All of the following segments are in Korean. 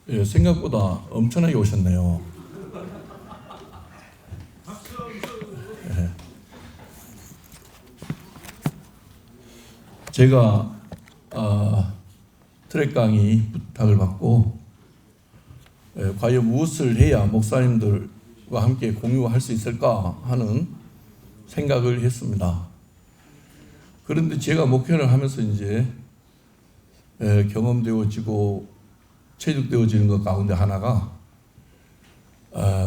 예, 생각보다 엄청나게 오셨네요. 예. 제가 트랙 강의 부탁을 받고 과연 무엇을 해야 목사님들과 함께 공유할 수 있을까 하는 생각을 했습니다. 그런데 제가 목회를 하면서 이제 경험되어지고 체득되어지는 것 가운데 하나가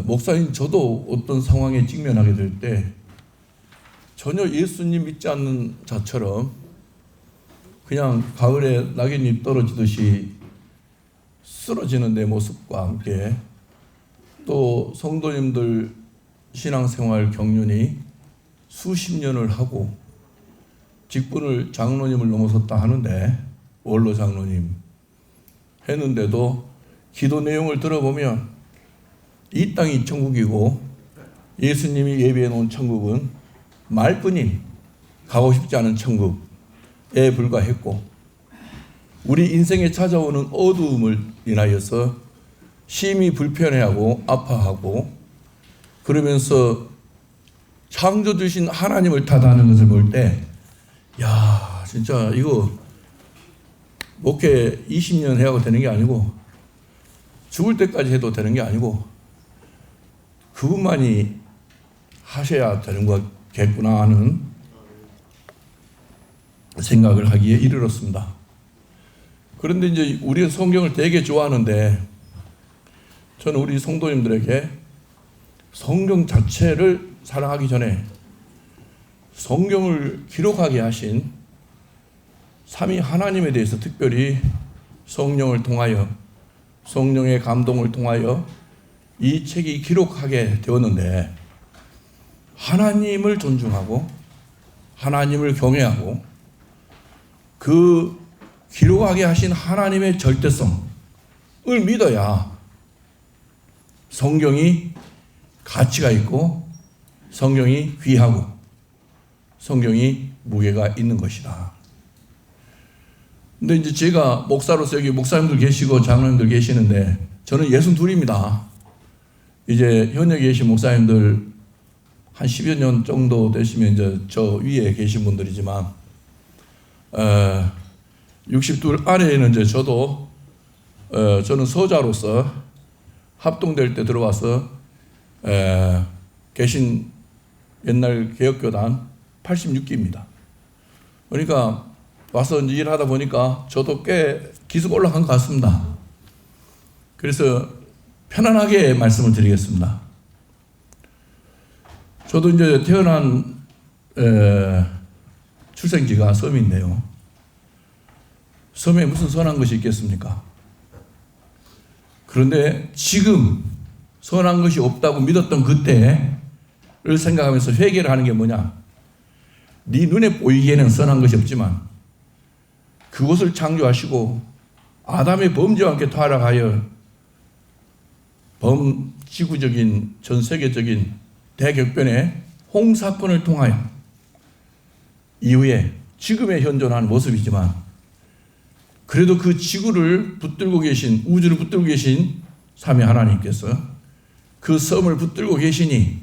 목사님 저도 어떤 상황에 직면하게 될 때 전혀 예수님 믿지 않는 자처럼 그냥 가을에 낙엽잎 떨어지듯이 쓰러지는 내 모습과 함께 또 성도님들 신앙생활 경륜이 수십 년을 하고 직분을 장로님을 넘어섰다 하는데 원로 장로님 했는데도 기도 내용을 들어보면 이 땅이 천국이고 예수님이 예비해 놓은 천국은 말뿐인 가고 싶지 않은 천국에 불과했고 우리 인생에 찾아오는 어두움을 인하여서 심히 불편해하고 아파하고 그러면서 창조주신 하나님을 탓하는 것을 볼 때 야 진짜 이거 목회 20년 해야 되는 게 아니고 죽을 때까지 해도 되는 게 아니고 그분만이 하셔야 되는 거겠구나 하는 생각을 하기에 이르렀습니다. 그런데 이제 우리는 성경을 되게 좋아하는데 저는 우리 성도님들에게 성경 자체를 사랑하기 전에 성경을 기록하게 하신 삼위 하나님에 대해서 특별히 성령을 통하여 성령의 감동을 통하여 이 책이 기록하게 되었는데 하나님을 존중하고 하나님을 경외하고 그 기록하게 하신 하나님의 절대성을 믿어야 성경이 가치가 있고 성경이 귀하고 성경이 무게가 있는 것이다. 근데 이제 제가 목사로서 여기 목사님들 계시고 장로님들 계시는데 저는 62입니다. 이제 현역에 계신 목사님들 한 10여 년 정도 되시면 이제 저 위에 계신 분들이지만 62 아래에는 이제 저도 저는 서자로서 합동될 때 들어와서 계신 옛날 개혁교단 86기입니다. 그러니까 와서 이제 일하다 보니까 저도 꽤 기수가 올라간 것 같습니다. 그래서 편안하게 말씀을 드리겠습니다. 저도 이제 태어난 출생지가 섬인데요. 섬에 무슨 선한 것이 있겠습니까? 그런데 지금 선한 것이 없다고 믿었던 그때를 생각하면서 회개를 하는 게 뭐냐? 네 눈에 보이기에는 선한 것이 없지만 그것을 창조하시고 아담의 범죄와 함께 타락하여 범지구적인 전 세계적인 대격변의 홍사건을 통하여 이후에 지금의 현존하는 모습이지만 그래도 그 지구를 붙들고 계신 우주를 붙들고 계신 삼위 하나님께서 그 섬을 붙들고 계시니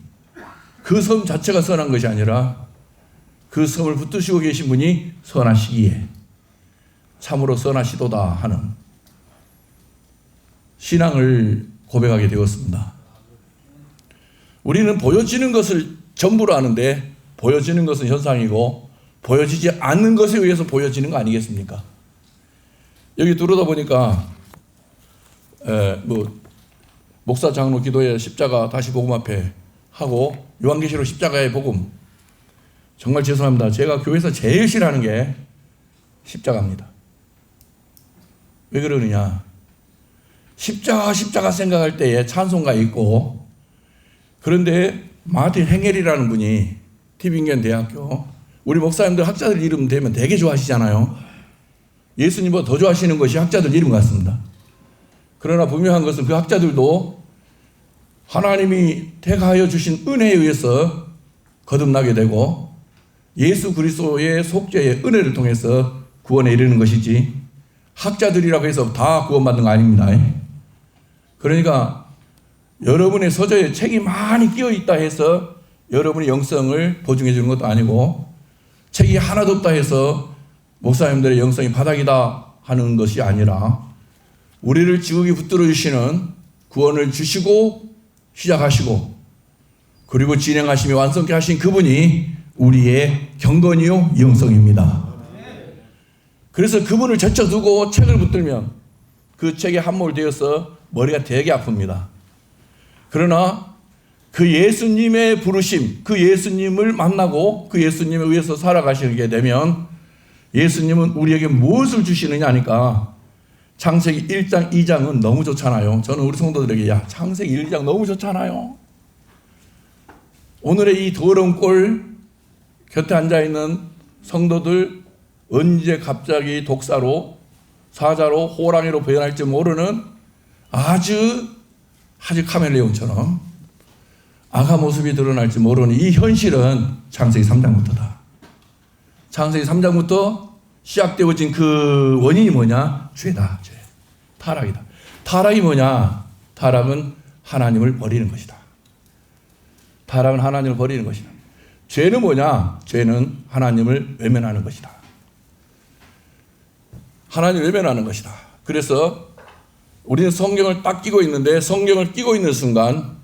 그 섬 자체가 선한 것이 아니라 그 섬을 붙드시고 계신 분이 선하시기에 참으로 선하시도다 하는 신앙을 고백하게 되었습니다. 우리는 보여지는 것을 전부로 아는데 보여지는 것은 현상이고 보여지지 않는 것에 의해서 보여지는 거 아니겠습니까? 여기 들어다 보니까 목사 장로 기도회 십자가 다시 복음 앞에 하고 요한계시록 십자가의 복음 정말 죄송합니다. 제가 교회에서 제일 싫어하는 게 십자가입니다. 왜 그러느냐? 십자가 생각할 때에 찬송가 있고 그런데 마틴 행헬이라는 분이 티빙겐 대학교 우리 목사님들 학자들 이름 되면 되게 좋아하시잖아요. 예수님보다 더 좋아하시는 것이 학자들 이름 같습니다. 그러나 분명한 것은 그 학자들도 하나님이 택하여 주신 은혜에 의해서 거듭나게 되고 예수 그리스도의 속죄의 은혜를 통해서 구원에 이르는 것이지 학자들이라고 해서 다 구원받는 거 아닙니다. 그러니까 여러분의 서재에 책이 많이 끼어 있다 해서 여러분의 영성을 보증해 주는 것도 아니고, 책이 하나도 없다 해서 목사님들의 영성이 바닥이다 하는 것이 아니라, 우리를 지극히 붙들어 주시는 구원을 주시고 시작하시고 그리고 진행하시며 완성케 하신 그분이 우리의 경건이요 영성입니다. 그래서 그분을 제쳐두고 책을 붙들면 그 책에 함몰되어서 머리가 되게 아픕니다. 그러나 그 예수님의 부르심, 그 예수님을 만나고 그 예수님에 의해서 살아가시게 되면 예수님은 우리에게 무엇을 주시느냐 하니까, 창세기 1장 2장은 너무 좋잖아요. 저는 우리 성도들에게 야, 창세기 1장 너무 좋잖아요. 오늘의 이 더러운 꼴 곁에 앉아있는 성도들, 언제 갑자기 독사로, 사자로, 호랑이로 변할지 모르는 아주 카멜레온처럼 악한 모습이 드러날지 모르는 이 현실은 창세기 3장부터다. 창세기 3장부터 시작되어진 그 원인이 뭐냐? 죄다. 죄. 타락이다. 타락이 뭐냐? 타락은 하나님을 버리는 것이다. 타락은 하나님을 버리는 것이다. 죄는 뭐냐? 죄는 하나님을 외면하는 것이다. 하나님을 외면하는 것이다. 그래서 우리는 성경을 딱 끼고 있는데, 성경을 끼고 있는 순간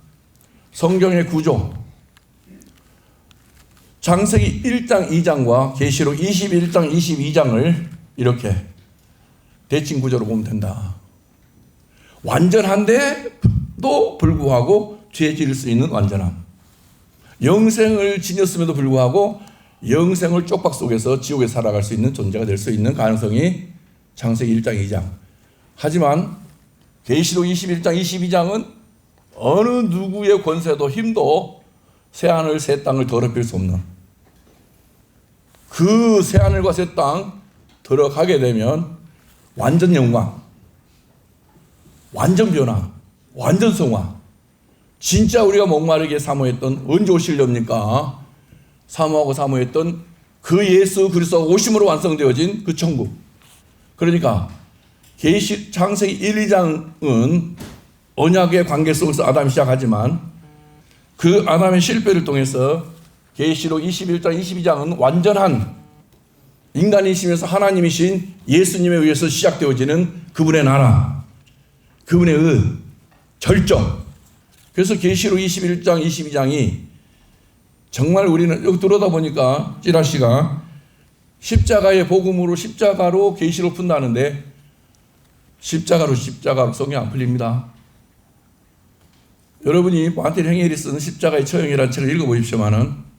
성경의 구조, 창세기 1장 2장과 계시록 21장 22장을 이렇게 대칭 구조로 보면 된다. 완전한데도 불구하고 죄 지을 수 있는 완전함. 영생을 지녔음에도 불구하고 영생을 쪽박 속에서 지옥에 살아갈 수 있는 존재가 될 수 있는 가능성이 창세기 1장 2장. 하지만 계시록 21장 22장은 어느 누구의 권세도 힘도 새하늘 새 땅을 더럽힐 수 없는, 그 새하늘과 새 땅 들어가게 되면 완전 영광, 완전 변화, 완전 성화, 진짜 우리가 목마르게 사모했던, 언제 오시렵니까? 사모했던 그 예수 그리스도 오심으로 완성되어진 그 천국. 그러니까 창세기 1, 2장은 언약의 관계 속에서 아담이 시작하지만, 그 아담의 실패를 통해서 계시록 21장 22장은 완전한 인간이시면서 하나님이신 예수님에 의해서 시작되어지는 그분의 나라, 그분의 절정. 그래서 계시록 21장 22장이 정말, 우리는 여기 들어다 보니까 찌라시가 십자가의 복음으로 십자가로 계시록 푼다는데, 십자가로 성경 안 풀립니다. 여러분이 마틴 행헬이 쓴 십자가의 처형이라는 책을 읽어보십시오만은,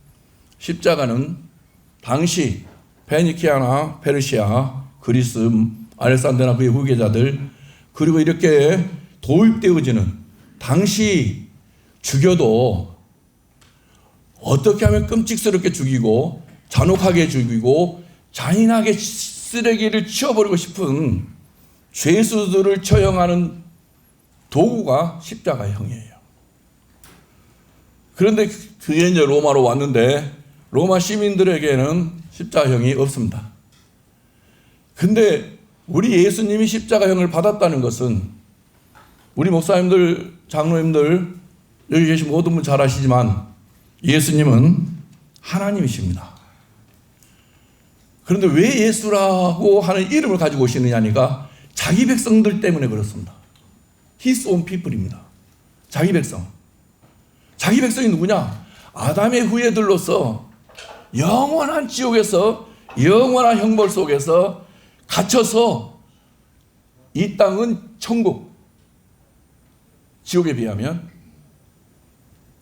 십자가는 당시 페니키아나 페르시아, 그리스, 알렉산더나 그의 후계자들, 그리고 이렇게 도입되어지는, 당시 죽여도 어떻게 하면 끔찍스럽게 죽이고 잔혹하게 죽이고 잔인하게 쓰레기를 치워버리고 싶은 죄수들을 처형하는 도구가 십자가형이에요. 그런데 그게 이제 로마로 왔는데 로마 시민들에게는 십자가형이 없습니다. 근데 우리 예수님이 십자가형을 받았다는 것은, 우리 목사님들, 장로님들, 여기 계신 모든 분 잘 아시지만 예수님은 하나님이십니다. 그런데 왜 예수라고 하는 이름을 가지고 오시느냐니까 자기 백성들 때문에 그렇습니다. His own people입니다. 자기 백성. 자기 백성이 누구냐? 아담의 후예들로서 영원한 지옥에서, 영원한 형벌 속에서 갇혀서, 이 땅은 천국, 지옥에 비하면.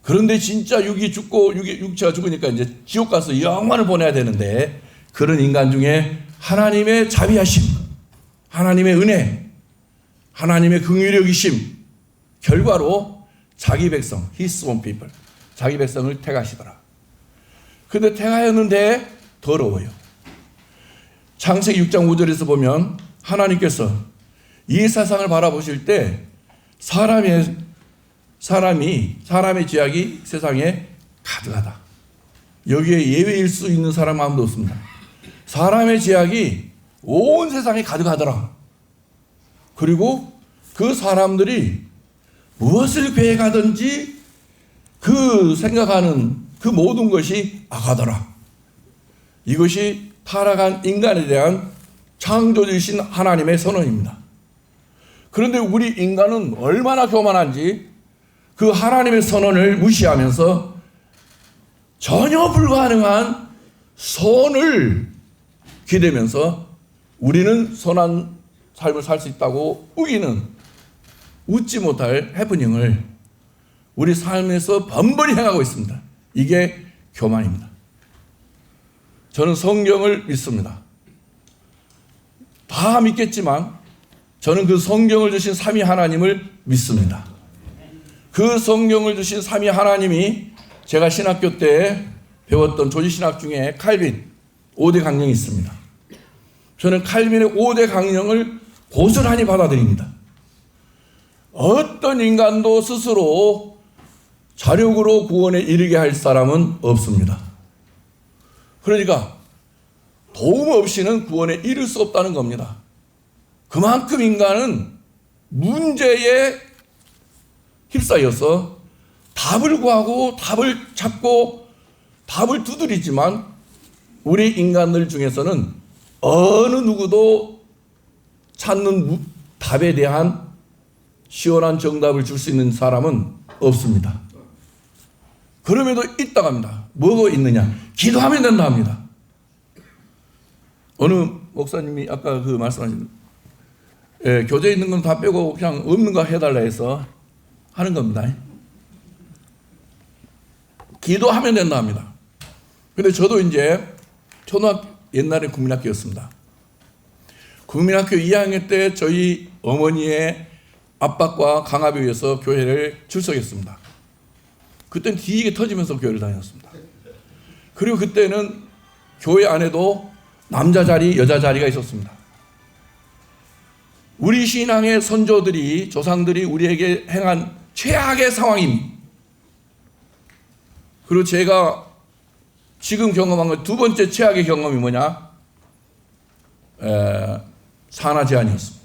그런데 진짜 육체가 죽으니까 이제 지옥 가서 영원을 보내야 되는데, 그런 인간 중에 하나님의 자비하심, 하나님의 은혜, 하나님의 긍휼히 여기심 결과로 자기 백성, His own people, 자기 백성을 택하시더라. 근데 택하였는데 더러워요. 창세기 6장 5절에서 보면 하나님께서 이 세상을 바라보실 때 사람의 죄악이 세상에 가득하다. 여기에 예외일 수 있는 사람 아무도 없습니다. 사람의 죄악이 온 세상에 가득하더라. 그리고 그 사람들이 무엇을 계획하든지 그 생각하는 그 모든 것이 악하더라. 이것이 타락한 인간에 대한 창조주이신 하나님의 선언입니다. 그런데 우리 인간은 얼마나 교만한지 그 하나님의 선언을 무시하면서 전혀 불가능한 선을 기대면서 우리는 선한 삶을 살 수 있다고 우기는 웃지 못할 해프닝을 우리 삶에서 번번이 행하고 있습니다. 이게 교만입니다. 저는 성경을 믿습니다. 다 믿겠지만 저는 그 성경을 주신 삼위 하나님을 믿습니다. 그 성경을 주신 삼위 하나님이 제가 신학교 때 배웠던 조지신학 중에 칼빈 5대 강령이 있습니다. 저는 칼빈의 5대 강령을 고스란히 받아들입니다. 어떤 인간도 스스로 자력으로 구원에 이르게 할 사람은 없습니다. 그러니까 도움 없이는 구원에 이를 수 없다는 겁니다. 그만큼 인간은 문제에 휩싸여서 답을 구하고 답을 찾고 답을 두드리지만 우리 인간들 중에서는 어느 누구도 찾는 답에 대한 시원한 정답을 줄 수 있는 사람은 없습니다. 그럼에도 있다고 합니다. 뭐가 있느냐? 기도하면 된다 합니다. 어느 목사님이 아까 그 말씀하신 교재에 있는 건 다 빼고 그냥 없는 거 해달라 해서 하는 겁니다. 기도하면 된다 합니다. 근데 저도 이제 초등학교, 옛날에 국민학교였습니다. 국민학교 2학년 때 저희 어머니의 압박과 강압에 의해서 교회를 출석했습니다. 그때는 뒤지게 터지면서 교회를 다녔습니다. 그리고 그때는 교회 안에도 남자 자리, 여자 자리가 있었습니다. 우리 신앙의 선조들이, 조상들이 우리에게 행한 최악의 상황입니다. 그리고 제가 지금 경험한 것 두 번째 최악의 경험이 뭐냐? 산하 제한이었습니다.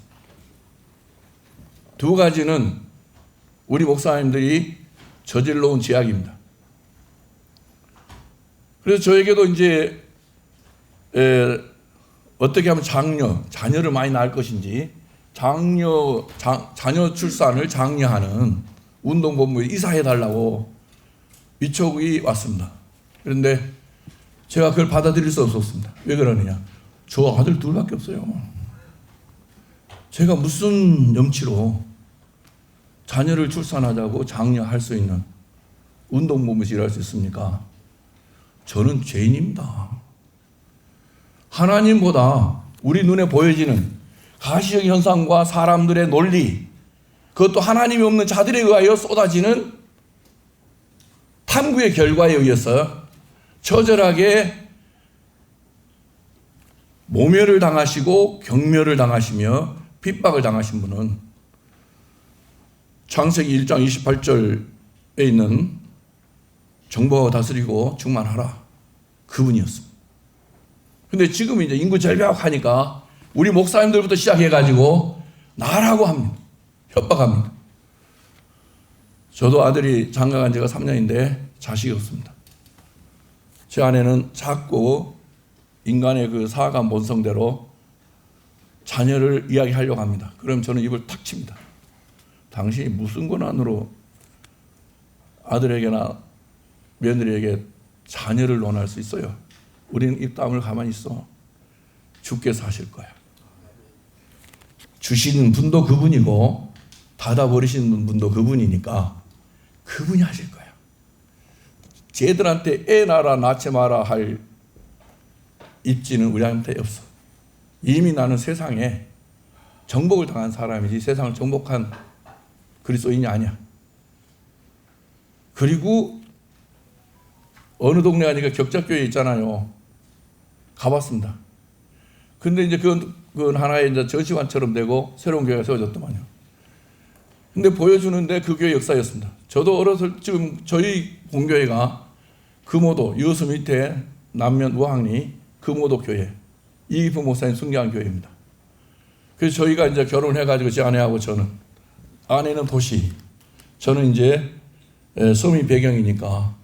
두 가지는 우리 목사님들이 저질러 온 죄악입니다. 그래서 저에게도 이제 어떻게 하면 자녀를 많이 낳을 것인지 자녀 출산을 장려하는 운동본부에 이사해달라고 위촉이 왔습니다. 그런데 제가 그걸 받아들일 수 없었습니다. 왜 그러느냐? 저 아들 둘밖에 없어요. 제가 무슨 염치로 자녀를 출산하자고 장려할 수 있는 운동본부에서 일할 수 있습니까? 저는 죄인입니다. 하나님보다 우리 눈에 보여지는 가시적 현상과 사람들의 논리, 그것도 하나님이 없는 자들에 의하여 쏟아지는 탐구의 결과에 의해서 처절하게 모멸을 당하시고 경멸을 당하시며 핍박을 당하신 분은 창세기 1장 28절에 있는 정복하고 다스리고 충만하라, 그분이었습니다. 근데 지금 이제 인구 절벽하니까 우리 목사님들부터 시작해가지고 나라고 합니다. 협박합니다. 저도 아들이 장가간 지가 3년인데 자식이 없습니다. 제 아내는 자꾸 인간의 그 사악한 본성대로 자녀를 이야기하려고 합니다. 그럼 저는 입을 탁 칩니다. 당신이 무슨 권한으로 아들에게나 며느리에게 자녀를 논할 수 있어요? 우리는 입 다물고 가만히 있어. 주께서 하실 거야. 주시는 분도 그분이고 닫아버리시는 분도 그분이니까 그분이 하실 거야. 쟤들한테 애 낳아라 낳지 마라 할 입지는 우리한테 없어. 이미 나는 세상에 정복을 당한 사람이지 세상을 정복한 그리스도인이 아니야. 그리고 어느 동네 가니까 격자교회 있잖아요. 가봤습니다. 근데 이제 그건 하나의 이제 전시관처럼 되고 새로운 교회가 세워졌더만요. 근데 보여주는데 그 교회 역사였습니다. 저도 어렸을 지금 저희 본교회가 금오도 여수 밑에 남면 우항리 금오도 교회 이기표 목사님 순교한 교회입니다. 그래서 저희가 이제 결혼해가지고 제 아내하고 저는, 아내는 도시, 저는 이제 섬이 배경이니까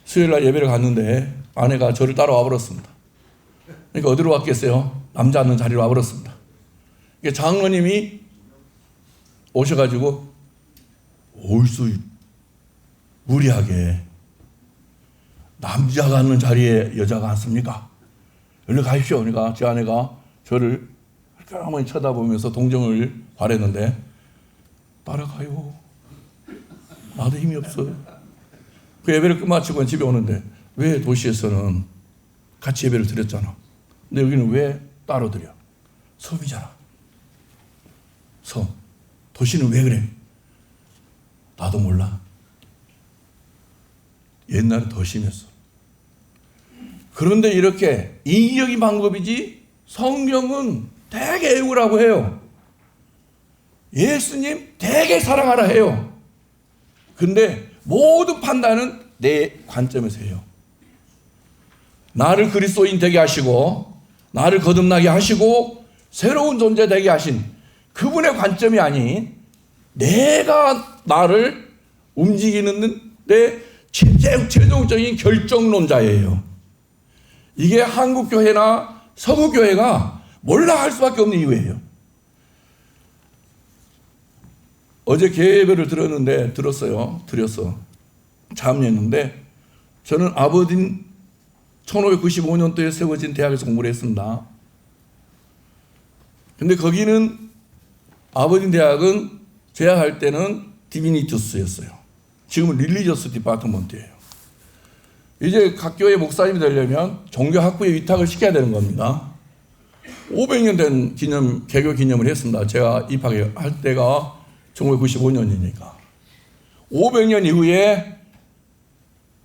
수요일날 예배를 갔는데 아내가 저를 따라와 버렸습니다. 그러니까 어디로 왔겠어요? 남자 앉는 자리로 와버렸습니다. 장로님이 오셔가지고 얼쑤 무리하게 남자가 앉는 자리에 여자가 앉습니까? 여기로 가십시오. 그러니까 제 아내가 저를 가만히 쳐다보면서 동정을 바랬는데 따라가요. 나도 힘이 없어요. 그 예배를 끝마치고 집에 오는데 왜 도시에서는 같이 예배를 드렸잖아. 근데 여기는 왜 따로 드려? 섬이잖아. 섬. 도시는 왜 그래? 나도 몰라. 옛날에 더 심했어. 그런데 이렇게 이기적인 방법이지 성경은 되게 애우라고 해요. 예수님 되게 사랑하라 해요. 근데 모든 판단은 내 관점에서 해요. 나를 그리스도인 되게 하시고 나를 거듭나게 하시고 새로운 존재 되게 하신 그분의 관점이 아닌 내가 나를 움직이는 내 최종적인 결정론자예요. 이게 한국교회나 서구교회가 몰라 할 수밖에 없는 이유예요. 어제 개회를 드렸어. 참여했는데 저는 아버딘 1595년도에 세워진 대학에서 공부를 했습니다. 근데 거기는 아버딘 대학은 재학할 때는 디비니투스였어요. 지금은 릴리저스 디파트먼트예요. 이제 각 교회 목사님이 되려면 종교학부에 위탁을 시켜야 되는 겁니다. 500년 된 개교 기념을 했습니다. 제가 입학할 때가 1995년이니까. 500년 이후에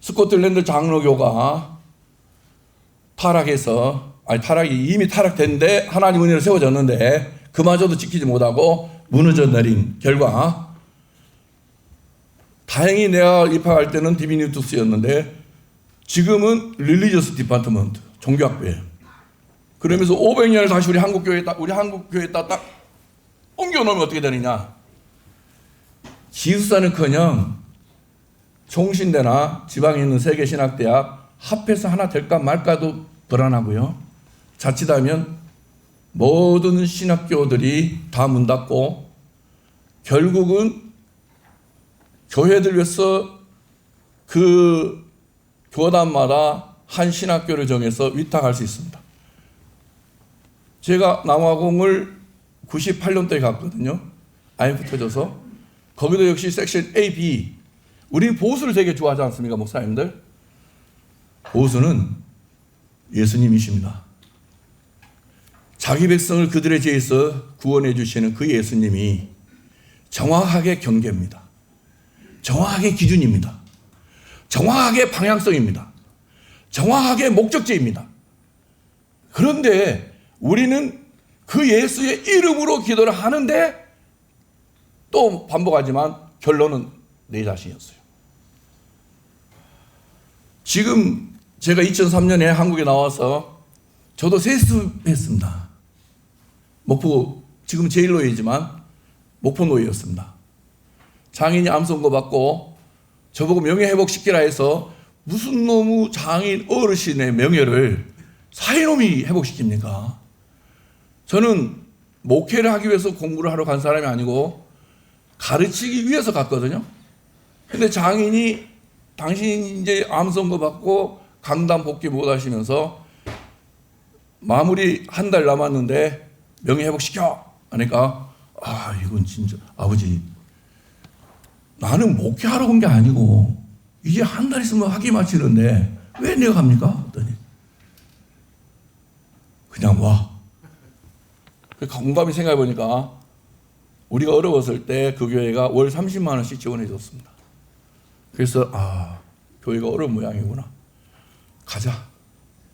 스코틀랜드 장로교가 타락이 이미 타락됐는데 하나님 은혜로 세워졌는데 그마저도 지키지 못하고 무너져 내린 결과 다행히 내가 입학할 때는 디비니투스였는데 지금은 릴리저스 디파트먼트 종교학부예요. 그러면서 500년을 다시 우리 한국교회에다 딱 옮겨놓으면 어떻게 되느냐? 기숙사는커녕 총신대나 지방에 있는 세계신학대학 합해서 하나 될까 말까도 불안하고요. 자칫하면 모든 신학교들이 다 문 닫고 결국은 교회들 위해서 그 교단마다 한 신학교를 정해서 위탁할 수 있습니다. 제가 남아공을 98년도에 갔거든요. IMF 터져서. 거기도 역시 섹션 A, B. 우리는 보수를 되게 좋아하지 않습니까, 목사님들? 보수는 예수님이십니다. 자기 백성을 그들의 죄에서 구원해 주시는 그 예수님이 정확하게 경계입니다. 정확하게 기준입니다. 정확하게 방향성입니다. 정확하게 목적지입니다. 그런데 우리는 그 예수의 이름으로 기도를 하는데 또 반복하지만 결론은 내 자신이었어요. 지금 제가 2003년에 한국에 나와서 저도 세습했습니다. 목포, 지금 제1노예지만 목포노예였습니다. 장인이 암 선고 받고 저보고 명예회복시키라 해서 무슨 놈의 장인 어르신의 명예를 사이놈이 회복시킵니까? 저는 목회를 하기 위해서 공부를 하러 간 사람이 아니고 가르치기 위해서 갔거든요. 근데 장인이 당신 이제 암 선고 받고 강단 복귀 못 하시면서 마무리 한 달 남았는데 명예회복시켜 하니까 이건 진짜 아버지 나는 목회하러 온 게 아니고 이제 한 달 있으면 학위 마치는데 왜 내가 갑니까? 했더니 그냥 와. 곰곰이 생각해 보니까 우리가 어려웠을 때 그 교회가 월 30만 원씩 지원해 줬습니다. 그래서 교회가 어려운 모양이구나. 가자.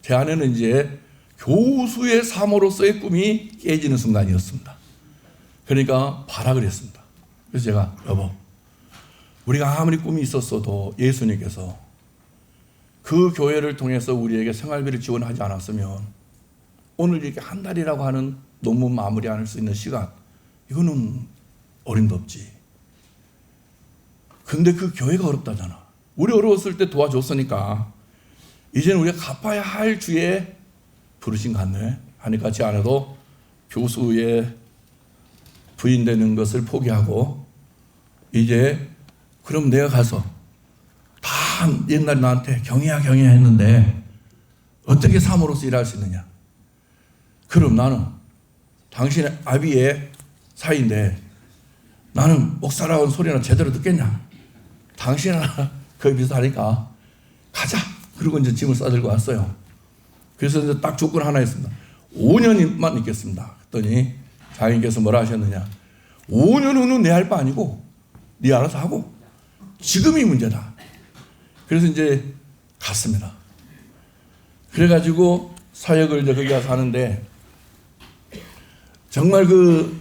제 아내는 이제 교수의 삶으로서의 꿈이 깨지는 순간이었습니다. 그러니까 발악을 했습니다. 그래서 제가 여보, 우리가 아무리 꿈이 있었어도 예수님께서 그 교회를 통해서 우리에게 생활비를 지원하지 않았으면 오늘 이렇게 한 달이라고 하는 논문 마무리할 수 있는 시간, 이거는 어림도 없지. 근데 그 교회가 어렵다잖아. 우리 어려웠을 때 도와줬으니까 이제는 우리가 갚아야 할 주에 부르신 것 같네 하니까 제 아내도 교수의 부인 되는 것을 포기하고 이제 그럼 내가 가서 다 옛날에 나한테 경희야 했는데 어떻게 사모로서 일할 수 있느냐. 그럼 나는 당신의 아비의 사이인데 나는 목사라는 소리나 제대로 듣겠냐. 당신이나 거의 비슷하니까 가자. 그리고 이제 짐을 싸들고 왔어요. 그래서 이제 딱 조건 하나 있습니다. 5년만 있겠습니다. 그랬더니 장인께서 뭐라 하셨느냐. 5년 후는 내 할 바 아니고 네 알아서 하고 지금이 문제다. 그래서 이제 갔습니다. 그래가지고 사역을 이제 거기 가서 하는데 정말 그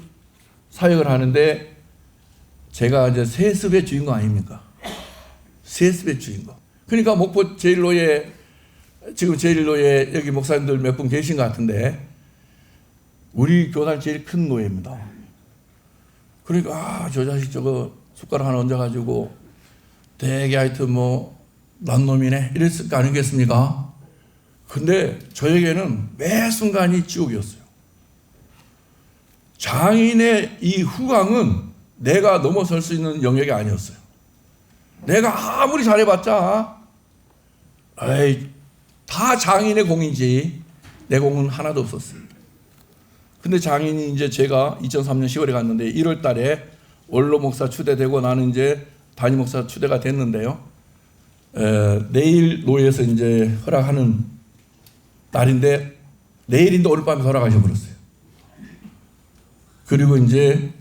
사역을 하는데 제가 이제 세습의 주인공 아닙니까? 세습의 주인공. 그러니까 목포 제1로에 지금 제1로에 여기 목사님들 몇 분 계신 것 같은데 우리 교단 제일 큰 노예입니다. 그러니까 저 자식 저거 숟가락 하나 얹어가지고 되게 하여튼 뭐 난놈이네 이랬을 거 아니겠습니까? 근데 저에게는 매 순간이 지옥이었어요. 장인의 이 후광은 내가 넘어설 수 있는 영역이 아니었어요. 내가 아무리 잘해봤자 에이, 다 장인의 공이지 내 공은 하나도 없었어요. 근데 장인이 이제 제가 2003년 10월에 갔는데 1월 달에 원로 목사 추대되고 나는 이제 단임 목사 추대가 됐는데요. 내일 노예에서 이제 허락하는 날인데 내일인데 오늘 밤에 돌아가셔 버렸어요. 그리고 이제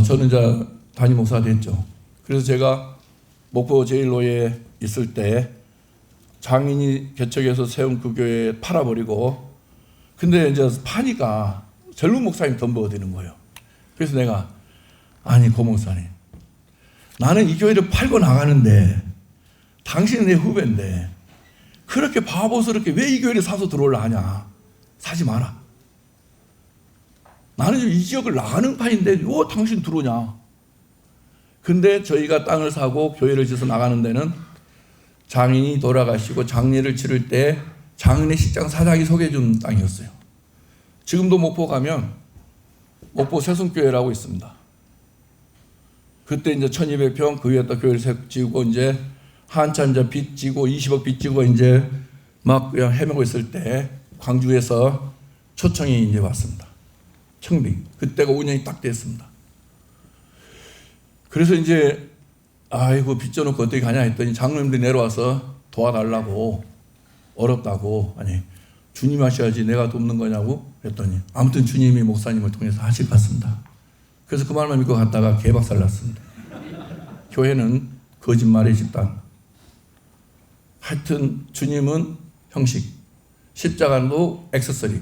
저는 이제 단임 목사가 됐죠. 그래서 제가 목포 제1로에 있을 때 장인이 개척해서 세운 그 교회 팔아버리고 근데 이제 파니까 젊은 목사님 덤벼 드는 거예요. 그래서 내가 아니 고 목사님 나는 이 교회를 팔고 나가는데 당신은 내 후배인데 그렇게 바보스럽게 왜 이 교회를 사서 들어올라 하냐. 사지 마라. 나는 이 지역을 나가는 파인데 왜 당신 들어오냐. 근데 저희가 땅을 사고 교회를 지어서 나가는 데는 장인이 돌아가시고 장례를 치를 때 장례 식장 사장이 소개해준 땅이었어요. 지금도 목포 가면 목포 세순교회라고 있습니다. 그때 이제 1200평 그 위에다 교회를 지고 이제 한참 이제 빚 지고 20억 빚 지고 이제 막 그냥 헤매고 있을 때 광주에서 초청이 이제 왔습니다. 청빙. 그때가 5년이 딱 됐습니다. 그래서 이제 아이고 빚져놓고 어떻게 가냐 했더니 장로님들이 내려와서 도와달라고 어렵다고 아니 주님 하셔야지 내가 돕는 거냐고 했더니 아무튼 주님이 목사님을 통해서 하실 것 같습니다. 그래서 그 말만 믿고 갔다가 개박살 났습니다. 교회는 거짓말의 집단. 하여튼 주님은 형식, 십자가도 액세서리.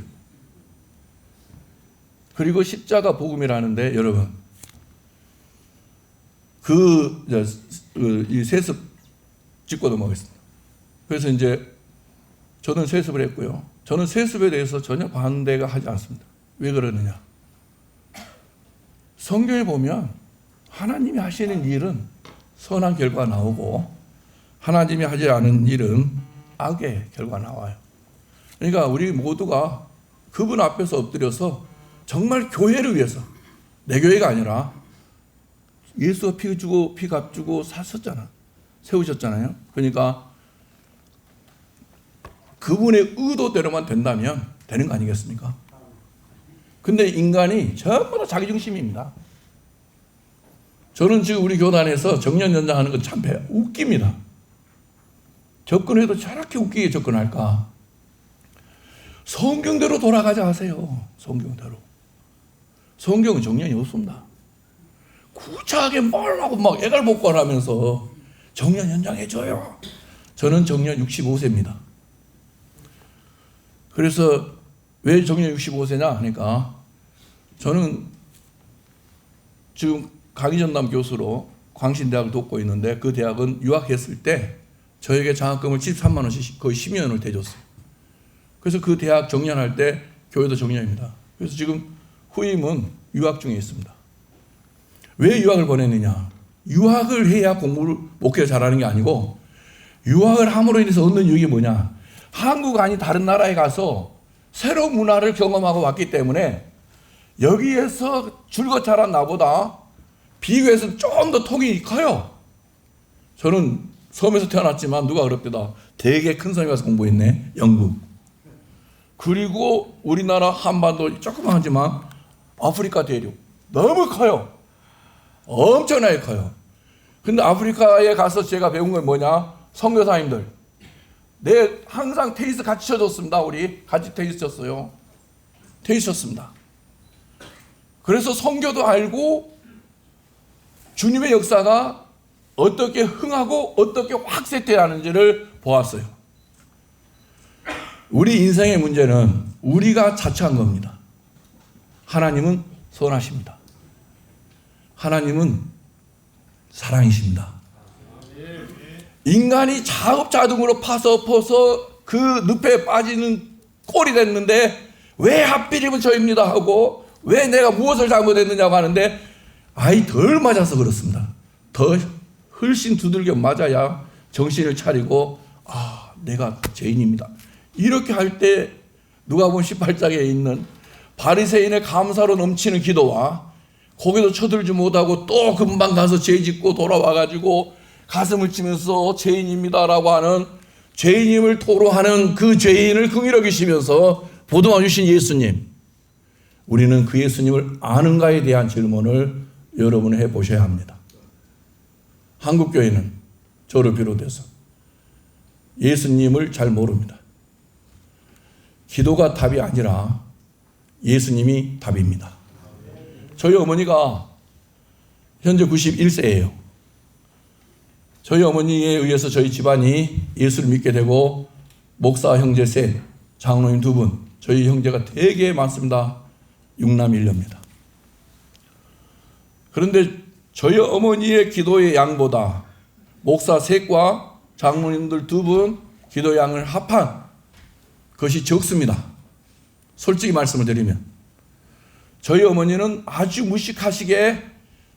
그리고 십자가 복음이라는데 여러분 이 세습 짚고 넘어가겠습니다. 그래서 이제 저는 세습을 했고요. 저는 세습에 대해서 전혀 반대가 하지 않습니다. 왜 그러느냐? 성경에 보면 하나님이 하시는 일은 선한 결과 나오고 하나님이 하지 않은 일은 악의 결과 나와요. 그러니까 우리 모두가 그분 앞에서 엎드려서 정말 교회를 위해서 내 교회가 아니라 예수가 피 주고 피 값주고 샀었잖아. 세우셨잖아요. 그러니까 그분의 의도대로만 된다면 되는 거 아니겠습니까? 근데 인간이 전부 다 자기중심입니다. 저는 지금 우리 교단에서 정년 연장하는 건 참 웃깁니다. 접근해도 저렇게 웃기게 접근할까? 성경대로 돌아가자 하세요. 성경대로. 성경은 정년이 없습니다. 구차하게 뭘 하고 막 애갈복걸하면서 정년 연장해줘요. 저는 정년 65세입니다. 그래서 왜 정년 65세냐 하니까 저는 지금 강의전담 교수로 광신대학을 돕고 있는데 그 대학은 유학했을 때 저에게 장학금을 73만 원씩 거의 10여 년을 대줬어요. 그래서 그 대학 정년할 때 교회도 정년입니다. 그래서 지금 후임은 유학 중에 있습니다. 왜 유학을 보냈느냐? 유학을 해야 공부를 목회를 잘하는 게 아니고 유학을 함으로 인해서 얻는 유익이 뭐냐? 한국 아닌 다른 나라에 가서 새로운 문화를 경험하고 왔기 때문에 여기에서 줄곧 자란 나보다 비교해서 좀 더 톡이 커요. 저는 섬에서 태어났지만 누가 그럽니다. 되게 큰 섬에 가서 공부했네. 영국. 그리고 우리나라 한반도 조그만하지만 아프리카 대륙 너무 커요. 엄청나게 커요. 근데 아프리카에 가서 제가 배운 건 뭐냐? 선교사님들. 항상 테니스 같이 쳐줬습니다. 우리 같이 테니스 쳤어요. 테니스 쳤습니다. 그래서 선교도 알고 주님의 역사가 어떻게 흥하고 어떻게 확대되는지를 보았어요. 우리 인생의 문제는 우리가 자처한 겁니다. 하나님은 선하십니다. 하나님은 사랑이십니다. 인간이 자업자득으로 파서 그 늪에 빠지는 꼴이 됐는데 왜 하필이면 저입니다 하고 왜 내가 무엇을 잘못했느냐고 하는데 덜 맞아서 그렇습니다. 더 훨씬 두들겨 맞아야 정신을 차리고 내가 죄인입니다. 이렇게 할 때 누가복음 18장에 있는 바리새인의 감사로 넘치는 기도와 고개도 쳐들지 못하고 또 금방 가서 죄 짓고 돌아와가지고 가슴을 치면서 죄인입니다라고 하는 죄인임을 토로하는 그 죄인을 긍휼히 여기시면서 보듬어 주신 예수님, 우리는 그 예수님을 아는가에 대한 질문을 여러분 해보셔야 합니다. 한국교회는 저를 비롯해서 예수님을 잘 모릅니다. 기도가 답이 아니라 예수님이 답입니다. 저희 어머니가 현재 91세예요. 저희 어머니에 의해서 저희 집안이 예수를 믿게 되고 목사 형제 셋, 장로님 2분, 저희 형제가 되게 많습니다. 6남 1녀입니다. 그런데 저희 어머니의 기도의 양보다 목사 셋과 장로님들 2분 기도 양을 합한 것이 적습니다. 솔직히 말씀을 드리면 저희 어머니는 아주 무식하시게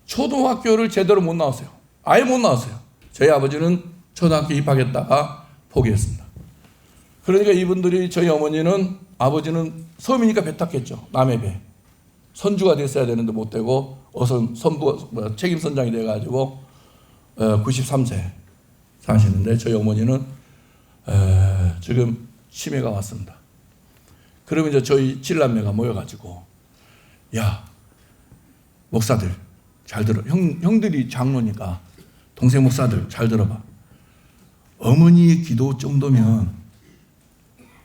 초등학교를 제대로 못 나왔어요. 아예 못 나왔어요. 저희 아버지는 초등학교 입학했다가 포기했습니다. 그러니까 이분들이 저희 어머니는 아버지는 섬이니까 배 탔겠죠. 남의 배. 선주가 됐어야 되는데 못 되고 책임선장이 돼가지고 93세 사시는데 저희 어머니는 지금 치매가 왔습니다. 그러면 이제 저희 7남매가 모여가지고 야 목사들 잘 들어. 형들이 장로니까 동생 목사들 잘 들어봐. 어머니의 기도 정도면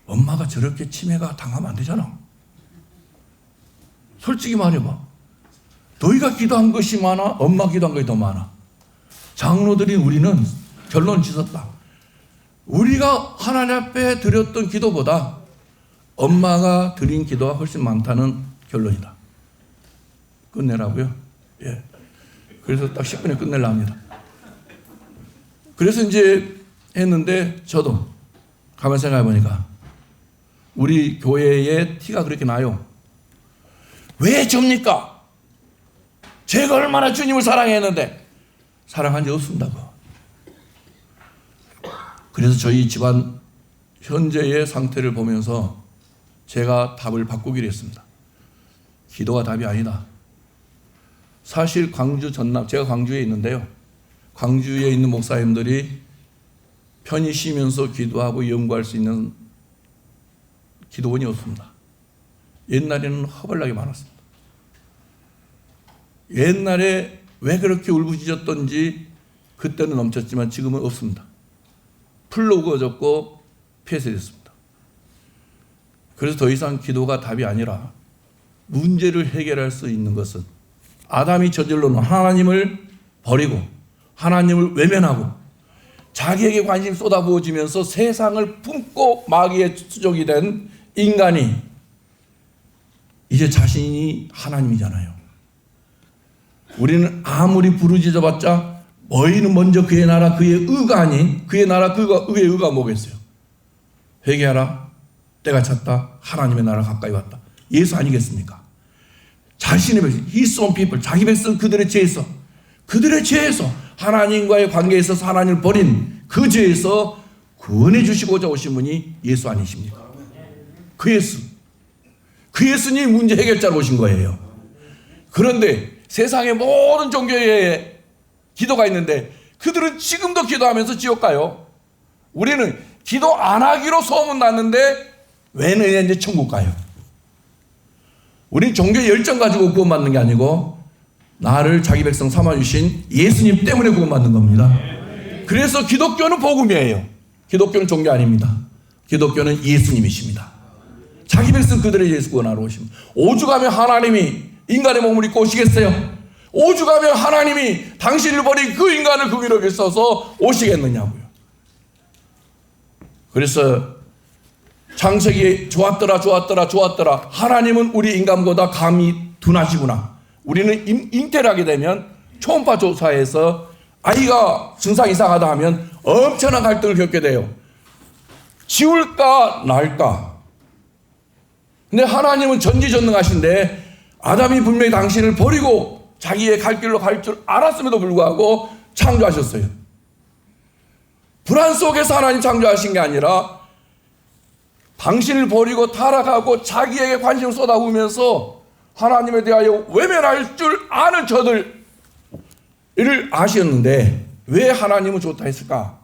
엄마가 저렇게 치매가 당하면 안 되잖아. 솔직히 말해봐. 너희가 기도한 것이 많아? 엄마 기도한 것이 더 많아? 장로들인 우리는 결론을 짓었다. 우리가 하나님 앞에 드렸던 기도보다 엄마가 드린 기도가 훨씬 많다는 결론이다. 끝내라고요? 예. 그래서 딱 10분에 끝내려 합니다. 그래서 이제 했는데 저도 가만 생각해 보니까 우리 교회에 티가 그렇게 나요. 왜 접니까? 제가 얼마나 주님을 사랑했는데 사랑한 적 없습니다. 그래서 저희 집안 현재의 상태를 보면서 제가 답을 바꾸기로 했습니다. 기도가 답이 아니다. 사실 광주 전남, 제가 광주에 있는데요. 광주에 있는 목사님들이 편히 쉬면서 기도하고 연구할 수 있는 기도원이 없습니다. 옛날에는 허벌나게 많았습니다. 옛날에 왜 그렇게 울부짖었던지 그때는 넘쳤지만 지금은 없습니다. 풀로 우거졌고 폐쇄됐습니다. 그래서 더 이상 기도가 답이 아니라 문제를 해결할 수 있는 것은 아담이 저질러 놓은 하나님을 버리고 하나님을 외면하고 자기에게 관심 쏟아부어지면서 세상을 품고 마귀의 수종이 된 인간이 이제 자신이 하나님이잖아요. 우리는 아무리 부르짖어봤자 너희는 먼저 그의 나라 그의 의가 아닌 그의 나라 그의 의가 뭐겠어요? 회개하라. 때가 찼다. 하나님의 나라 가까이 왔다. 예수 아니겠습니까? 자신의 백성, his own people, 자기 백성 그들의 죄에서 그들의 죄에서, 하나님과의 관계에 있어서 하나님을 버린 그 죄에서 구원해 주시고자 오신 분이 예수 아니십니까? 그 예수. 그 예수님이 문제 해결자로 오신 거예요. 그런데 세상의 모든 종교에 기도가 있는데 그들은 지금도 기도하면서 지옥 가요. 우리는 기도 안 하기로 소문났는데 왜 너네 이제 천국 가요? 우린 종교의 열정 가지고 구원받는 게 아니고 나를 자기 백성 삼아주신 예수님 때문에 구원받는 겁니다. 그래서 기독교는 복음이에요. 기독교는 종교 아닙니다. 기독교는 예수님이십니다. 자기 백성 그들의 예수 구원하러 오십니다. 오죽하면 하나님이 인간의 몸을 입고 오시겠어요? 오죽하면 하나님이 당신을 버린 그 인간을 그 위로 써서 오시겠느냐고요. 그래서 창세기 좋았더라. 하나님은 우리 인간보다 감이 둔하시구나. 우리는 잉태를 하게 되면 초음파 조사에서 아이가 증상 이상하다 하면 엄청난 갈등을 겪게 돼요. 지울까 날까. 근데 하나님은 전지전능하신데 아담이 분명히 당신을 버리고 자기의 갈 길로 갈 줄 알았음에도 불구하고 창조하셨어요. 불안 속에서 하나님 창조하신 게 아니라 당신을 버리고 타락하고 자기에게 관심을 쏟아부으면서 하나님에 대하여 외면할 줄 아는 저들을 아셨는데 왜 하나님은 좋다 했을까?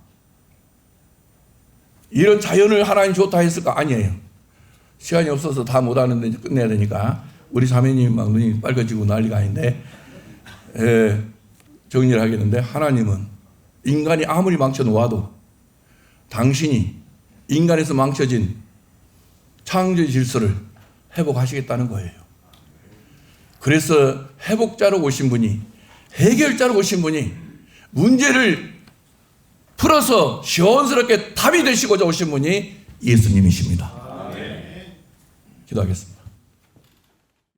이런 자연을 하나님 좋다 했을까? 아니에요. 시간이 없어서 다 못하는데 이제 끝내야 되니까 우리 자매님이 막 눈이 빨개지고 난리가 아닌데 정리를 하겠는데, 하나님은 인간이 아무리 망쳐놓아도 당신이 인간에서 망쳐진 창조의 질서를 회복하시겠다는 거예요. 그래서 회복자로 오신 분이, 해결자로 오신 분이 문제를 풀어서 시원스럽게 답이 되시고자 오신 분이 예수님이십니다. 기도하겠습니다.